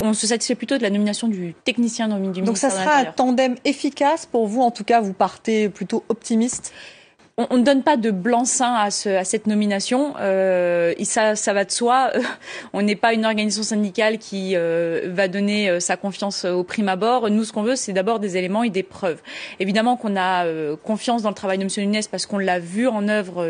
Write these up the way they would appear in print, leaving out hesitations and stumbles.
on se satisfait plutôt de la nomination du technicien du ministère de l'Intérieur. Donc ça sera un tandem efficace pour vous, en tout cas, vous partez plutôt optimiste? On ne donne pas de blanc-seing à cette nomination. Ça va de soi. On n'est pas une organisation syndicale qui va donner sa confiance au prime abord. Nous, ce qu'on veut, c'est d'abord des éléments et des preuves. Évidemment qu'on a confiance dans le travail de M. Nunez parce qu'on l'a vu en œuvre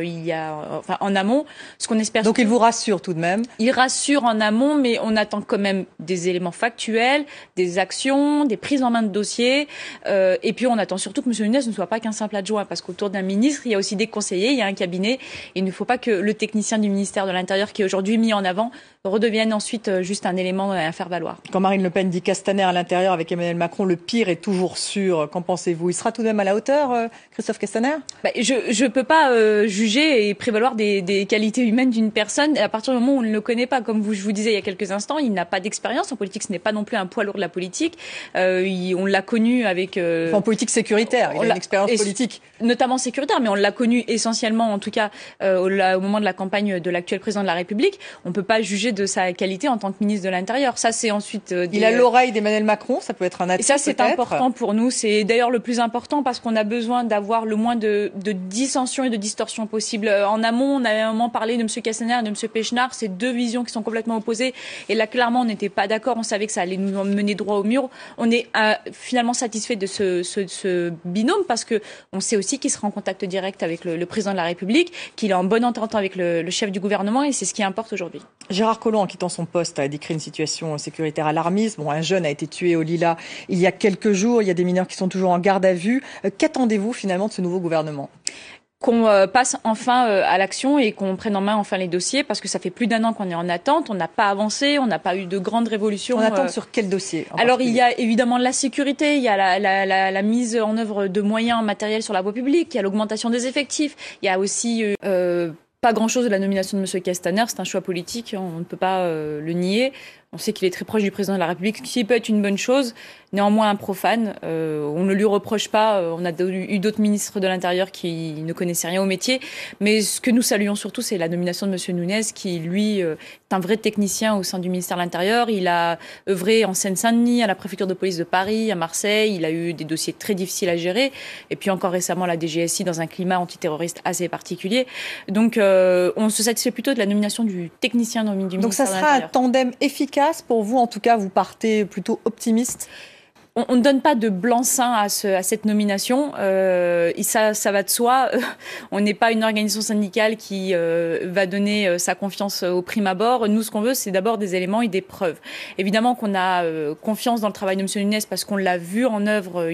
en amont. Ce qu'on espère. Donc il vous rassure tout de même? Il rassure en amont, mais on attend quand même des éléments factuels, des actions, des prises en main de dossiers. Et puis on attend surtout que M. Nunez ne soit pas qu'un simple adjoint, parce qu'autour d'un ministre, il y a aussi des conseillers, il y a un cabinet. Il ne faut pas que le technicien du ministère de l'Intérieur, qui est aujourd'hui mis en avant, redevienne ensuite juste un élément à faire valoir. Quand Marine Le Pen dit Castaner à l'intérieur avec Emmanuel Macron, le pire est toujours sûr. Qu'en pensez-vous? Il sera tout de même à la hauteur, Christophe Castaner? Je ne peux pas juger et prévaloir des qualités humaines d'une personne à partir du moment où on ne le connaît pas. Comme je vous disais il y a quelques instants, il n'a pas d'expérience en politique. Ce n'est pas non plus un poids lourd de la politique. On l'a connu avec... en politique sécuritaire, il a une expérience politique. Notamment sécuritaire, mais on l'a connu essentiellement, en tout cas, au moment de la campagne de l'actuel président de la République. On ne peut pas juger de sa qualité en tant que ministre de l'Intérieur. Ça, c'est ensuite... Il a l'oreille d'Emmanuel Macron, ça peut être un atout. Et ça, c'est important pour nous. C'est d'ailleurs le plus important parce qu'on a besoin d'avoir le moins de dissensions et de distorsions possibles. En amont, on a à un moment parlé de M. Castaner et de M. Péchenard. C'est deux visions qui sont complètement opposées. Et là, clairement, on n'était pas d'accord. On savait que ça allait nous mener droit au mur. On est finalement satisfait de ce binôme parce que on sait aussi qu'il sera en contact direct avec le président de la République, qu'il est en bonne entente avec le chef du gouvernement et c'est ce qui importe aujourd'hui. Gérard Collomb, en quittant son poste, a décrit une situation sécuritaire alarmiste. Bon, un jeune a été tué au Lilas il y a quelques jours. Il y a des mineurs qui sont toujours en garde à vue. Qu'attendez-vous finalement de ce nouveau gouvernement? Qu'on passe enfin à l'action et qu'on prenne en main enfin les dossiers parce que ça fait plus d'un an qu'on est en attente, on n'a pas avancé, on n'a pas eu de grandes révolutions. On attend sur quel dossier? Alors il y a évidemment la sécurité, il y a la mise en œuvre de moyens matériels sur la voie publique, il y a l'augmentation des effectifs, il y a aussi pas grand-chose de la nomination de M. Castaner, c'est un choix politique, on ne peut pas le nier. On sait qu'il est très proche du président de la République, ce qui peut être une bonne chose, néanmoins un profane. On ne lui reproche pas, on a eu d'autres ministres de l'Intérieur qui ne connaissaient rien au métier. Mais ce que nous saluons surtout, c'est la nomination de M. Nunez, qui, lui, est un vrai technicien au sein du ministère de l'Intérieur. Il a œuvré en Seine-Saint-Denis, à la préfecture de police de Paris, à Marseille. Il a eu des dossiers très difficiles à gérer. Et puis encore récemment, la DGSI, dans un climat antiterroriste assez particulier. Donc, on se satisfait plutôt de la nomination du technicien du ministère de l'Intérieur. Donc ça sera un tandem efficace pour vous, en tout cas, vous partez plutôt optimiste? On ne donne pas de blanc-seing à cette nomination. Ça va de soi. On n'est pas une organisation syndicale qui va donner sa confiance au prime abord. Nous, ce qu'on veut, c'est d'abord des éléments et des preuves. Évidemment qu'on a confiance dans le travail de M. Nunez parce qu'on l'a vu en œuvre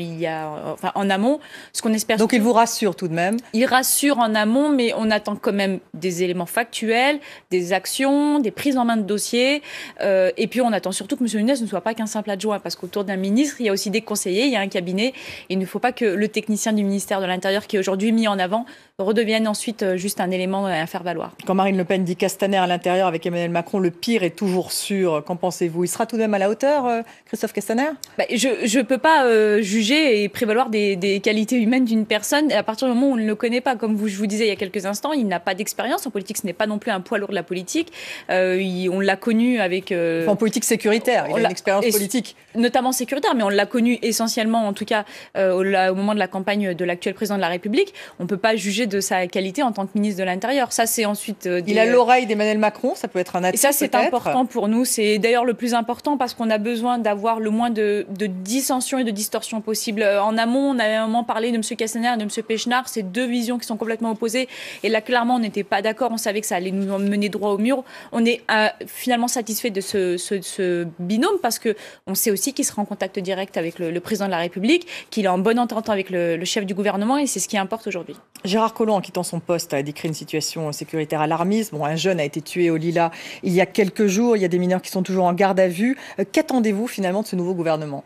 en amont. Ce qu'on espère. Donc il vous rassure tout de même? Il rassure en amont, mais on attend quand même des éléments factuels, des actions, des prises en main de dossiers. Et puis on attend surtout que M. Nunez ne soit pas qu'un simple adjoint parce qu'autour d'un ministre, il y a aussi des conseillers, il y a un cabinet. Il ne faut pas que le technicien du ministère de l'Intérieur, qui est aujourd'hui mis en avant, redevienne ensuite juste un élément à faire valoir. Quand Marine Le Pen dit Castaner à l'intérieur avec Emmanuel Macron, le pire est toujours sûr. Qu'en pensez-vous? Il sera tout de même à la hauteur, Christophe Castaner? Je ne peux pas juger et prévaloir des qualités humaines d'une personne à partir du moment où on ne le connaît pas. Comme je vous disais il y a quelques instants, il n'a pas d'expérience en politique. Ce n'est pas non plus un poids lourd de la politique. On l'a connu avec... en politique sécuritaire, il a une expérience politique. Notamment sécuritaire, mais on l'a connu essentiellement, en tout cas, au moment de la campagne de l'actuel président de la République. On ne peut pas juger de sa qualité en tant que ministre de l'Intérieur. Ça, c'est ensuite... Il a l'oreille d'Emmanuel Macron, ça peut être un atout. Et ça, c'est important pour nous. C'est d'ailleurs le plus important parce qu'on a besoin d'avoir le moins de dissensions et de distorsions possibles. En amont, on a à un moment parlé de M. Castaner et de M. Péchenard. C'est deux visions qui sont complètement opposées. Et là, clairement, on n'était pas d'accord. On savait que ça allait nous mener droit au mur. On est finalement satisfait de ce binôme parce que on sait aussi qu'il sera en contact direct avec le président de la République, qu'il est en bonne entente avec le chef du gouvernement et c'est ce qui importe aujourd'hui. Gérard Collomb, en quittant son poste, a décrit une situation sécuritaire alarmiste. Bon, un jeune a été tué au Lilas il y a quelques jours. Il y a des mineurs qui sont toujours en garde à vue. Qu'attendez-vous finalement de ce nouveau gouvernement?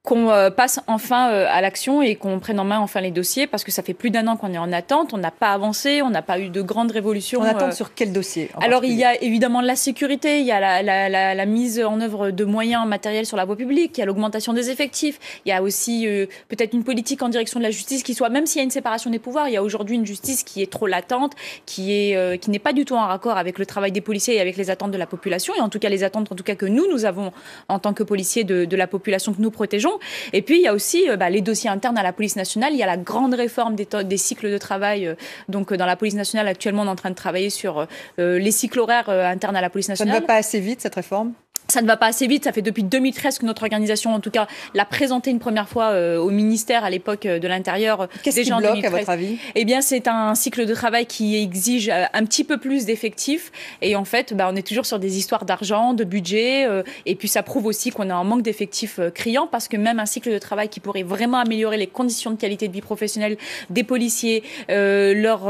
qu'on passe enfin à l'action et qu'on prenne en main enfin les dossiers, parce que ça fait plus d'1 an qu'on est en attente, on n'a pas avancé, on n'a pas eu de grandes révolutions. En attente sur quel dossier Alors il y a évidemment la sécurité, il y a la mise en œuvre de moyens matériels sur la voie publique, il y a l'augmentation des effectifs, il y a aussi peut-être une politique en direction de la justice qui soit, même s'il y a une séparation des pouvoirs, il y a aujourd'hui une justice qui est trop latente, qui n'est pas du tout en raccord avec le travail des policiers et avec les attentes de la population, et en tout cas les attentes que nous avons en tant que policiers de la population que nous protégeons. Et puis, il y a aussi les dossiers internes à la police nationale. Il y a la grande réforme des cycles de travail. Donc, dans la police nationale, actuellement, on est en train de travailler sur les cycles horaires internes à la police nationale. Ça ne va pas assez vite, cette réforme ? Ça ne va pas assez vite. Ça fait depuis 2013 que notre organisation, en tout cas, l'a présenté une première fois au ministère à l'époque de l'Intérieur. Qu'est-ce qui bloque, à votre avis ? Eh bien, c'est un cycle de travail qui exige un petit peu plus d'effectifs. Et en fait, on est toujours sur des histoires d'argent, de budget. Et puis, ça prouve aussi qu'on a un manque d'effectifs criant, parce que même un cycle de travail qui pourrait vraiment améliorer les conditions de qualité de vie professionnelle des policiers, leurs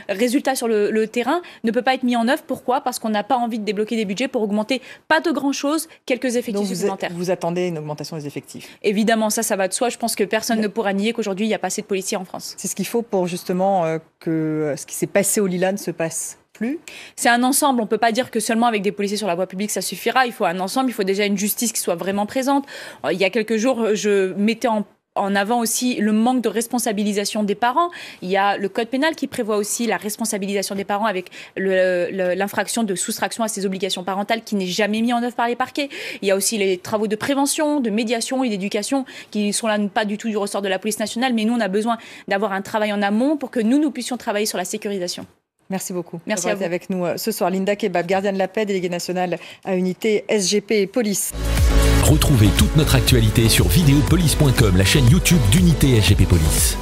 résultats sur le terrain, ne peut pas être mis en œuvre. Pourquoi ? Parce qu'on n'a pas envie de débloquer des budgets pour augmenter pas de grand-chose, quelques effectifs supplémentaires. Vous attendez une augmentation des effectifs ? Évidemment, ça va de soi. Je pense que personne ne pourra nier qu'aujourd'hui, il n'y a pas assez de policiers en France. C'est ce qu'il faut pour justement que ce qui s'est passé au Lilas ne se passe plus ? C'est un ensemble. On ne peut pas dire que seulement avec des policiers sur la voie publique, ça suffira. Il faut un ensemble. Il faut déjà une justice qui soit vraiment présente. Il y a quelques jours, je mettais en avant aussi le manque de responsabilisation des parents. Il y a le code pénal qui prévoit aussi la responsabilisation des parents avec l'infraction de soustraction à ses obligations parentales qui n'est jamais mis en œuvre par les parquets. Il y a aussi les travaux de prévention, de médiation et d'éducation qui sont là pas du tout du ressort de la police nationale, mais nous on a besoin d'avoir un travail en amont pour que nous puissions travailler sur la sécurisation. Merci beaucoup. Merci à vous. Avec nous ce soir, Linda Kebab, gardienne de la paix, déléguée nationale à unité SGP et police. Retrouvez toute notre actualité sur videopolice.com, la chaîne YouTube d'Unité SGP Police.